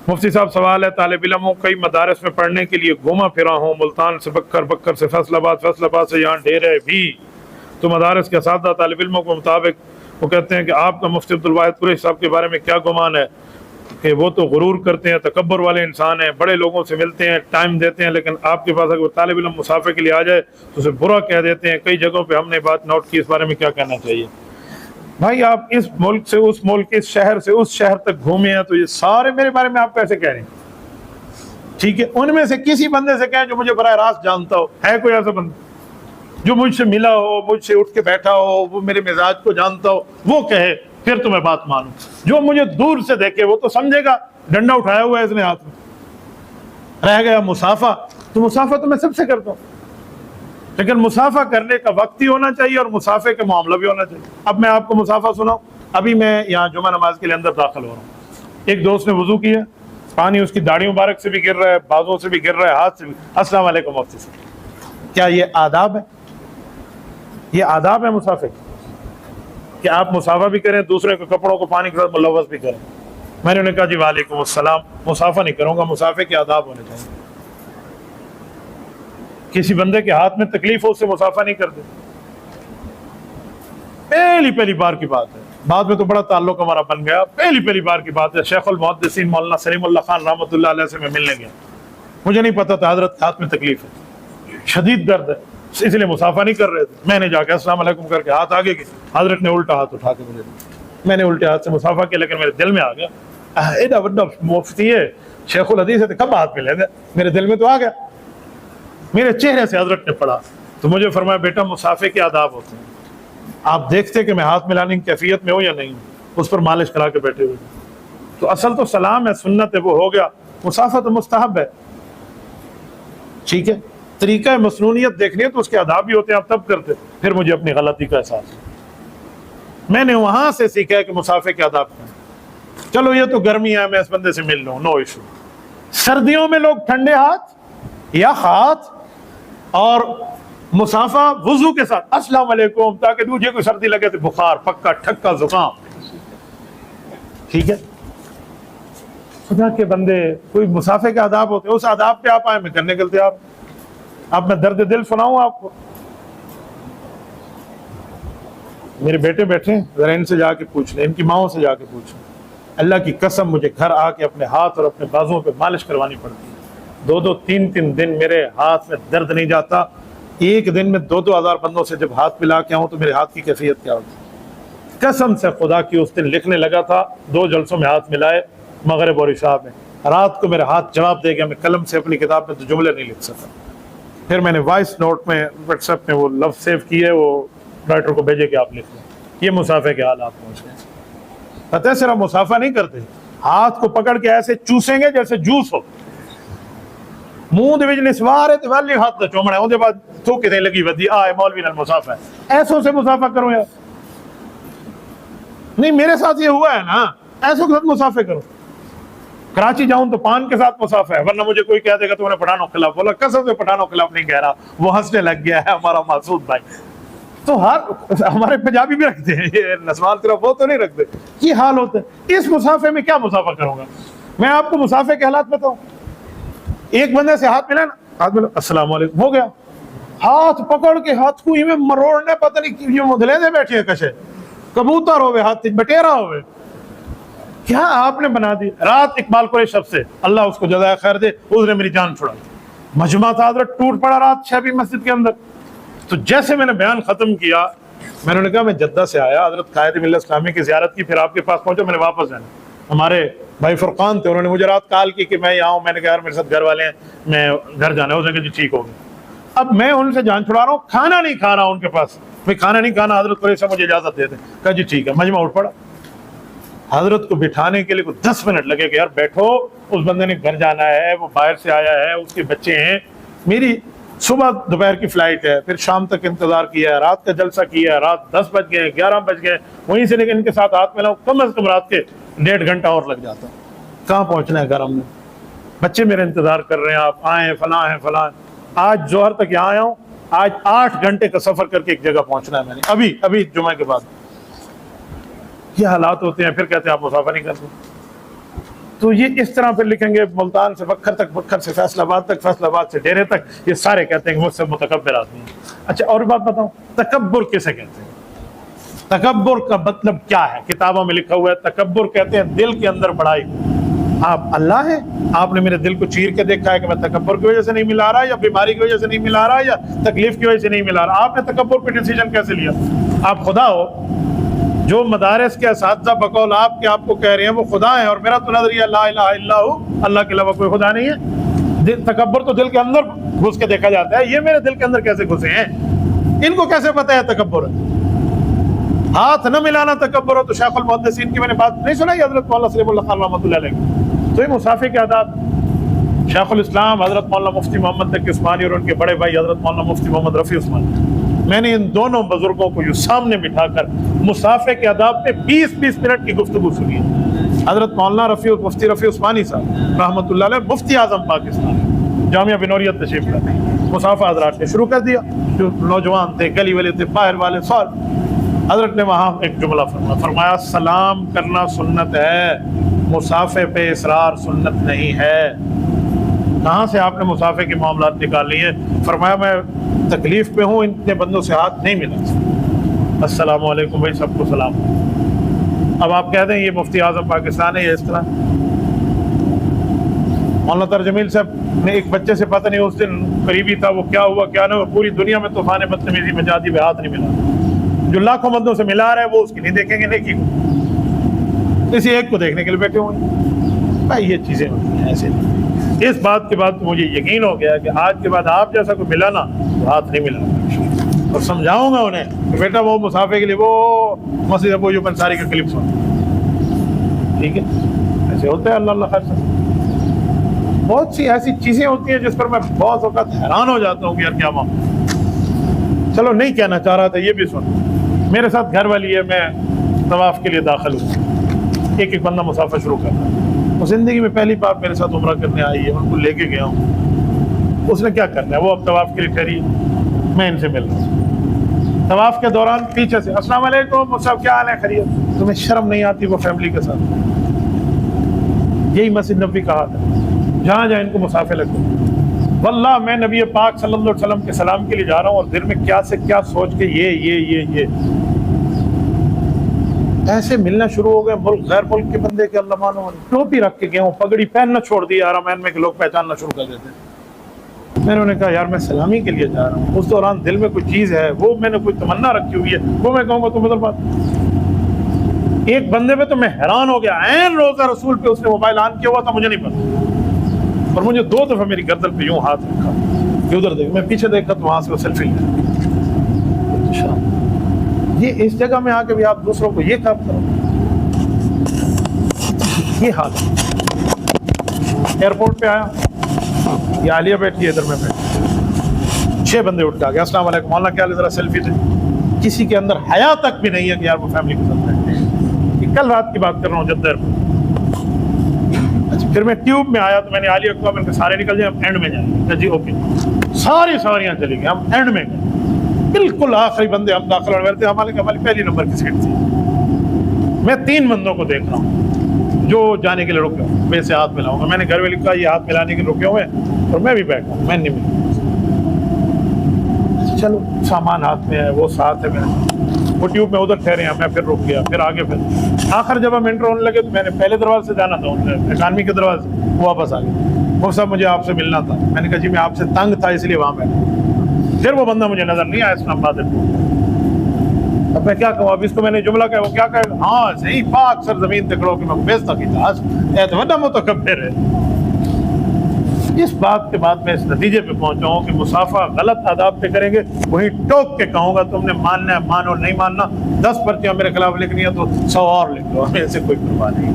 مفتی صاحب سوال ہے، طالب علموں کئی مدارس میں پڑھنے کے لیے گھوما پھرا ہوں، ملتان سے بکر، بکر سے فیصل آباد سے یہاں ڈیرے بھی، تو مدارس کے اساتذہ طالب علموں کے مطابق وہ کہتے ہیں کہ آپ کا مفتی عبدالواحد قریشی صاحب کے بارے میں کیا گمان ہے کہ وہ تو غرور کرتے ہیں، تکبر والے انسان ہیں، بڑے لوگوں سے ملتے ہیں، ٹائم دیتے ہیں، لیکن آپ کے پاس اگر طالب علم مسافر کے لیے آ جائے تو اسے برا کہہ دیتے ہیں، کئی جگہوں پہ ہم نے بات نوٹ کی، اس بارے میں کیا کہنا چاہیے؟ بھائی آپ اس ملک سے اس ملک، اس شہر سے اس شہر تک گھومے ہیں، تو یہ سارے میرے بارے میں آپ کیسے کہہ رہے ہیں؟ ٹھیک ہے، ان میں سے کسی بندے سے کہیں جو مجھے براہ راست جانتا ہو، ہے کوئی ایسا بندہ جو مجھ سے ملا ہو، مجھ سے اٹھ کے بیٹھا ہو، وہ میرے مزاج کو جانتا ہو، وہ کہے پھر تو میں بات مانوں۔ جو مجھے دور سے دیکھے وہ تو سمجھے گا ڈنڈا اٹھایا ہوا ہے اس نے ہاتھ میں۔ رہ گیا مسافہ، تو مسافہ تو میں سب سے کرتا ہوں، لیکن مسافہ کرنے کا وقت ہی ہونا چاہیے اور مسافے کا معاملہ بھی ہونا چاہیے۔ اب میں آپ کو مسافہ سناؤں، ابھی میں یہاں جمعہ نماز کے لیے اندر داخل ہو رہا ہوں، ایک دوست نے وضو کیا، پانی اس کی داڑھی مبارک سے بھی گر رہا ہے، بازوں سے بھی گر رہا ہے، ہاتھ سے بھی۔ السلام علیکم مفتی صاحب، کیا یہ آداب ہے؟ یہ آداب ہے مسافر کہ آپ مسافہ بھی کریں، دوسرے کے کپڑوں کو پانی کے ساتھ ملوث بھی کریں؟ میں نے انہیں کہا جی وعلیکم السلام، مسافہ نہیں کروں گا، مسافر کے آداب ہونے چاہیے۔ کسی بندے کے ہاتھ میں تکلیف ہو، اس سے مسافہ نہیں کرتے۔ پہلی بار کی بات ہے، بعد میں تو بڑا تعلق ہمارا بن گیا، پہلی بار کی بات ہے، شیخ المحدثین مولانا سلیم اللہ خان رحمۃ اللہ علیہ سے میں ملنے گیا، مجھے نہیں پتا تھا حضرت کے ہاتھ میں تکلیف ہے، شدید درد ہے، اس لیے مسافہ نہیں کر رہے تھے۔ میں نے جا کے السلام علیکم کر کے ہاتھ آگے کی، حضرت نے الٹا ہاتھ اٹھا کے مجھے دیا، میں نے الٹے ہاتھ سے مسافہ کیا، لیکن میرے دل میں آ گیا ایڈا بڑا مفتی ہے، شیخ الحدیث ہے، کب ہاتھ ملے گا؟ میرے دل میں تو آ گیا، میرے چہرے سے حضرت نے پڑھا تو مجھے فرمایا بیٹا مسافے کے آداب ہوتے ہیں، آپ دیکھتے کہ میں ہاتھ ملانے کی کیفیت میں ہوں یا نہیں، اس پر مالش کرا کے بیٹھے ہوئے، تو اصل تو سلام ہے، سنت ہے، وہ ہو گیا، مسافہ تو مستحب ہے، ٹھیک ہے، طریقہ مسنونیت دیکھنی ہے تو اس کے آداب بھی ہوتے ہیں، آپ تب کرتے۔ پھر مجھے اپنی غلطی کا احساس ہے، میں نے وہاں سے سیکھا ہے کہ مسافے کے آداب کیا ہیں۔ چلو یہ تو گرمی ہے، میں اس بندے سے مل لوں، نو ایشو۔ سردیوں میں لوگ ٹھنڈے ہاتھ یا ہاتھ اور مسافہ وضو کے ساتھ السلام علیکم، تاکہ مجھے کوئی سردی لگے تو بخار، پکا ٹھکا زکام، ٹھیک ہے۔ خدا کے بندے، کوئی مسافے کے آداب ہوتے ہیں، اس آداب پہ آپ آئے، میں کرنے کے لیے تیار۔ اب میں درد دل سناؤں آپ کو، میرے بیٹے بیٹھے ہیں، ذرا ان سے جا کے پوچھ لیں، ان کی ماؤں سے جا کے پوچھیں، اللہ کی قسم مجھے گھر آ کے اپنے ہاتھ اور اپنے بازوں پہ مالش کروانی پڑتی ہے، 2-3 دن میرے ہاتھ میں درد نہیں جاتا، ایک دن میں 2,000 بندوں سے جب ہاتھ ملا کے آؤں تو میرے ہاتھ کی کیفیت کیا ہوتی؟ قسم سے خدا کی، اس دن لکھنے لگا تھا، 2 جلسوں میں ہاتھ ملائے، مغرب اور عشاء میں، رات کو میرے ہاتھ جواب دے گیا، میں قلم سے اپنی کتاب میں تو جملے نہیں لکھ سکا، پھر میں نے وائس نوٹ میں واٹس ایپ میں وہ لفظ سیو کیے، وہ رائٹر کو بھیجے کہ آپ لکھ لیں۔ یہ مسافے کے حالات پہنچ گئے۔ پتہ ہے صرف مسافہ نہیں کرتے، ہاتھ کو پکڑ کے ایسے چوسیں گے جیسے جوس ہو، منہ دے وچ نسوارے تے والی ہاتھ دا چومنا، اون دے بعد تو کتے لگی ودی آئے مولوی نال مسافہ ہے، ایسوں سے مسافہ کرو یار۔ نہیں میرے ساتھ یہ ہوا ہے نا، ایسوں کے ساتھ مسافہ کرو۔ کراچی جاؤں تو پان کے ساتھ مسافہ ہے، ورنہ مجھے کوئی کہہ دے گا تو نے پٹھانوں کے خلاف بولا، قسم سے پٹھانوں کے خلاف نہیں کہہ رہا، وہ ہنسنے لگ گیا ہے ہمارا معصوم بھائی۔ تو ہمارے پنجابی بھی رکھتے ہیں یہ نسوان طرف، وہ تو نہیں رکھتے، یہ حال ہوتا ہے۔ اس مسافے میں کیا مسافہ کروں گا میں؟ آپ کو مسافے کے حالات بتاؤں، ایک بندے سے ہاتھ ملا نا، ہاتھ ملا السلام علیکم، ہو گیا، ہاتھ پکڑ کے ہاتھ کو میں مروڑنے، پتہ نہیں یہ مدلے دے بیٹھے ہیں کشے، کبوتر ہوئے، ہاتھ بٹیرا ہوئے، کیا آپ نے بنا دی۔ رات اقبال قریشی صاحب سے، اللہ اس کو جزائے خیر دے، اس نے میری جان چھڑا، مجمع تھا حضرت، ٹوٹ پڑا رات شیبی مسجد کے اندر۔ تو جیسے میں نے بیان ختم کیا، میں نے کہا میں جدہ سے آیا، حضرت قائد ملت اسلامی کی زیارت کی، پھر آپ کے پاس پہنچا، میں نے واپس جانا۔ ہمارے بھائی فرقان تھے، انہوں نے مجھے رات کال کی کہ میں یہاں ہوں، میں نے کہا یار میرے ساتھ گھر والے ہیں، میں گھر جانا ہے، اس نے کہا جی ٹھیک ہوگا۔ اب میں ان سے جان چھڑا رہا ہوں، کھانا نہیں کھا رہا ہوں ان کے پاس، میں کھانا نہیں کھانا، حضرت قریشی صاحب مجھے اجازت دے دیں، کہا جی ٹھیک ہے۔ مجمع اٹھ پڑا، حضرت کو بٹھانے کے لیے کوئی 10 منٹ لگے کہ یار بیٹھو، اس بندے نے گھر جانا ہے، وہ باہر سے آیا ہے، اس کے بچے ہیں، میری صبح دوپہر کی فلائٹ ہے، پھر شام تک انتظار کیا ہے، رات کا جلسہ کیا ہے، رات 10 بج گئے، 11 بج گئے، وہیں سے لیکن ان کے ساتھ ہاتھ ملاؤں، کم از کم رات کے 1.5 گھنٹہ اور لگ جاتا۔ کہاں پہنچنا ہے گھر ہم نے، بچے میرے انتظار کر رہے ہیں، آپ آئیں، فلاں ہیں فلاں۔ آج ظہر تک یہاں آیا ہوں، آج 8 گھنٹے کا سفر کر کے ایک جگہ پہنچنا ہے میں نے، ابھی جمعہ کے بعد۔ یہ حالات ہوتے ہیں، پھر کہتے ہیں آپ مسافہ نہیں کرتے۔ تو یہ اس طرح پھر لکھیں گے ملتان سے بکھر تک، بکھر سے فیصل آباد تک، فیصل آباد سے ڈیرے تک، یہ سارے کہتے ہیں کہ مجھ سے متکبر آدمی ہے۔ اچھا اور بات بتاؤں، تکبر کسے کہتے ہیں؟ تکبر کا مطلب کیا ہے؟ کتابوں میں لکھا ہوا ہے تکبر کہتے ہیں دل کے اندر بڑائی۔ آپ اللہ ہے، آپ نے میرے دل کو چیر کے دیکھا ہے کہ میں تکبر کی وجہ سے نہیں ملا رہا، یا بیماری کی وجہ سے نہیں ملا رہا، یا تکلیف کی وجہ سے نہیں ملا رہا، آپ نے تکبر پہ ڈیسیجن کیسے لیا؟ آپ خدا ہو؟ جو مدارس کے اساتذہ بقول آپ کے آپ کو کہہ رہے ہیں وہ خدا ہیں، اور میرا تو نظریہ لا الہ الا ہو، اللہ کے علاوہ کوئی خدا نہیں ہے۔ تکبر تو دل کے اندر گھس کے دیکھا جاتا ہے، یہ میرے دل کے اندر کیسے گھسے ہیں؟ ان کو کیسے پتہ ہے تکبر ہے؟ ہاتھ نہ ملانا تکبر ہو تو شیخ المحدثین کی میں نے بات نہیں سنائی حضرت مولانا سلیم اللہ خان رحمۃ اللہ علیہ؟ تو یہ مصافحے کے آداب شیخ الاسلام حضرت مولانا مفتی محمد تقی عثمانی اور ان کے بڑے بھائی حضرت مولانا مفتی محمد رفیع عثمانی، میں نے ان دونوں بزرگوں کو یوں سامنے بٹھا کر مصافحے کے آداب پہ 20-20 منٹ کی گفتگو سنی ہے۔ حضرت مولانا مفتی رفیع عثمانی صاحب رحمۃ اللہ علیہ مفتی اعظم پاکستان، جامعہ بنوریت تشریف لائے، مصافحہ حضرات نے شروع کر دیا، جو نوجوان تھے، گلی والے تھے، باہر والے، سب حضرت نے وہاں ایک جملہ فرمایا سلام کرنا سنت ہے، مصافحے پہ اصرار سنت نہیں ہے۔ کہاں سے آپ نے مصافحے کے معاملات نکال لیے؟ فرمایا میں تکلیف پہ ہوں، اتنے بندوں سے ہاتھ نہیں ملا، السلام علیکم بھائی، سب کو سلام۔ اب آپ کہہ دیں یہ مفتی اعظم پاکستان ہے، یہ اس طرح مولانا طاہر جمیل صاحب نے ایک بچے سے پتہ نہیں اس دن قریبی تھا، وہ کیا ہوا کیا نہیں، پوری دنیا میں طوفان بدتمیزی مچا دی، ہاتھ نہیں ملا۔ جو لاکھوں بندوں سے ملا رہے وہ اس کی نہیں دیکھیں گے نیکی کو، کسی ایک کو دیکھنے کے لیے بیٹھے ہوئے ہیں۔ بھائی یہ چیزیں ہوتی ہیں ایسے نہیں۔ اس بات کے بعد مجھے یقین ہو گیا کہ آج کے بعد آپ جیسا کوئی ملا نا تو ہاتھ نہیں ملا، اور سمجھاؤں گا انہیں کہ بیٹا وہ مصافحے کے لیے وہ مسجد ابو ایوب انصاری کا کلپ سن، ٹھیک ہے؟ ایسے ہوتا ہے، اللہ اللہ خیر سے۔ بہت سی ایسی چیزیں ہوتی ہیں جس پر میں بہت اوقات حیران ہو جاتا ہوں کہ یار کیا معاملہ۔ چلو نہیں کہنا چاہ رہا تھا، یہ بھی سن۔ میرے ساتھ گھر والی ہے، میں طواف کے لیے داخل ہوں، ایک بندہ مصافحہ شروع کر رہا ہے، وہ زندگی میں پہلی بار میرے ساتھ عمرہ کرنے آئی ہے، ان کو لے کے گیا ہوں۔ اس نے کیا کرنا ہے، وہ اب طواف کے لیے ٹھہری، میں ان سے مل رہا ہوں۔ طواف کے دوران پیچھے سے السلام علیکم صاحب، کیا حال ہے، خیریت؟ تمہیں شرم نہیں آتی؟ وہ فیملی کے ساتھ، یہی مسجد نبوی کا حال ہے، جہاں جہاں ان کو مصافحے لگتے۔ واللہ میں نبی پاک صلی اللہ علیہ وسلم کے سلام کے لیے جا رہا ہوں، اور دل میں کیا سے کیا سوچ کے یہ ایسے ملنا شروع ہو گئے، ملک غیر ملک کے بندے کے، اللہ مانو، ٹوپی رکھ کے گئے ہوں، پگڑی پہننا چھوڑ دیا حرمین میں کہ لوگ پہچاننا شروع کر دیتے ہیں۔ میں نے کہا یار میں سلامی کے لیے جا رہا ہوں، اس دوران دل میں کوئی چیز ہے، وہ میں نے کوئی تمنا رکھی ہوئی ہے، وہ میں کہوں گا تو بدل بات۔ ایک بندے پہ تو میں حیران ہو گیا، عین روزہ رسول پہ اس نے موبائل آن کیا ہوا تھا، مجھے نہیں پتا، اور مجھے 2 دفعہ میری گردن پہ یوں ہاتھ رکھا کہ ادھر دیکھ، میں پیچھے دیکھا تو وہاں سے وہ سیلفی لیا۔ یہ اس جگہ میں آ کے بھی آپ دوسروں کو یہ کام کرو، یہ حال ہے۔ ایئرپورٹ پہ آیا، یہ عالیہ بیٹھی ہے، ادھر میں بیٹھی، 6 بندے اٹھ کے آ گئے، السلام علیکم مولانا، کیا ذرا سیلفی دے۔ کسی کے اندر حیا تک بھی نہیں ہے کہ یار وہ فیملی کے ساتھ بیٹھے ہیں۔ یہ کل رات کی بات کر رہا ہوں، جدہ ایئرپورٹ۔ اچھا پھر میں ٹیوب میں آیا تو میں نے عالیہ کو کہا، میں نے کہا سارے نکل جائیں، ہم اینڈ میں جائیں گے۔ جی اوکے، ساریاں چلی گئی، ہم اینڈ میں گئے، بالکل آخری بندے ہم داخل ہونے والے تھے، ہماری پہلی نمبر کی سیٹ تھی۔ میں 3 بندوں کو دیکھ رہا ہوں جو جانے کے لیے رکے ہوئے، میں سے ہاتھ ملاؤں گا، میں نے گھر میں لکھا یہ ہاتھ ملانے کے رکے ہوئے ہیں، اور میں بھی بیٹھا ہوں، میں نہیں ملا۔ چلو سامان ہاتھ میں ہے، وہ ساتھ ہے میرے، وہ ٹیوب میں ادھر ٹھہرے ہیں، میں پھر رک گیا، پھر آگے پھر آخر جب ہم انٹر ہونے لگے تو میں نے پہلے دروازے سے جانا تھا، اکانوی کے دروازے، وہ واپس آ گئے۔ وہ صاحب مجھے آپ سے ملنا تھا، میں نے کہا جی میں آپ سے تنگ تھا اس لیے وہاں بیٹھا۔ پھر وہ بندہ مجھے نظر نہیں آیا اسلام آباد میں۔ اب میں کیا کہوں، اب اس کو میں نے جملہ کہا، وہ کیا کہے، ہاں صحیح پاک سر زمین تکڑو کہ میں بیچتا کی تاج اعتماد متکبر ہے۔ اس بات کے بعد میں اس نتیجے پہ پہنچا ہوں کہ مصافحہ غلط آداب پہ کریں گے، وہیں ٹوک کے کہوں گا تم نے ماننا ہے مانو، نہیں ماننا 10 پرچیاں میرے خلاف لکھنی ہے تو 100 اور لکھ دو، ہمیں ایسے کوئی پرواہ نہیں۔